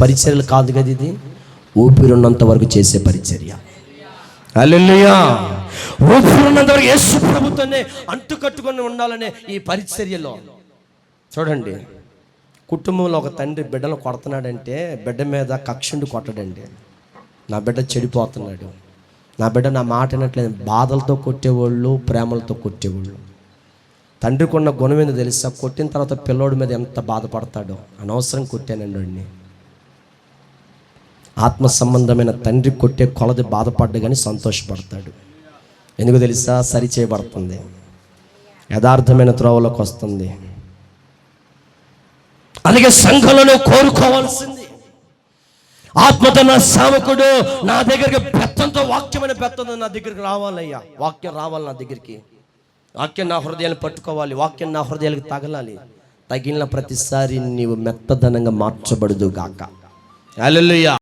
పరిచర్యలు కాదు కదా, ఇది ఊపిరున్నంత వరకు చేసే పరిచర్య. హల్లెలూయా. ఊపిరున్నంత వరకు యేసు ప్రభుత్వాన్ని అంటుకట్టుకొని ఉండాలనే ఈ పరిచర్యలో చూడండి, కుటుంబంలో ఒక తండ్రి బిడ్డలు కొడుతున్నాడంటే బిడ్డ మీద కక్షుండి కొట్టడండి. నా బిడ్డ చెడిపోతున్నాడు, నా బిడ్డ నా మాట వినట్లేదు, బాధలతో కొట్టేవాళ్ళు, ప్రేమలతో కొట్టేవాళ్ళు. తండ్రికి ఉన్న గుణం ఏందో తెలుసా? కొట్టిన తర్వాత పిల్లోడి మీద ఎంత బాధపడతాడో. అనవసరం కొట్టానండి వాడిని. ఆత్మ సంబంధమైన తండ్రి కొట్టే కొలది బాధపడ్డా కానీ సంతోషపడతాడు. ఎందుకు తెలుసా? సరి చేయబడుతుంది, యథార్థమైన త్రోవలోకి వస్తుంది. అలాగే సంఘంలోనే కోరుకోవాల్సింది, ఆత్మతో నా సేవకుడు నా దగ్గరికి బెత్తంతో, వాక్యమైన బెత్తంతో నా దగ్గరికి రావాలయ్యా. వాక్యం రావాలి నా దగ్గరికి, వాక్యం నా హృదయాన్ని పట్టుకోవాలి, వాక్యం నా హృదయాలకు తగలాలి. తగిలిన ప్రతిసారి నీవు మెత్తదనంగా మార్చబడుదు గాక. హల్లెలూయా.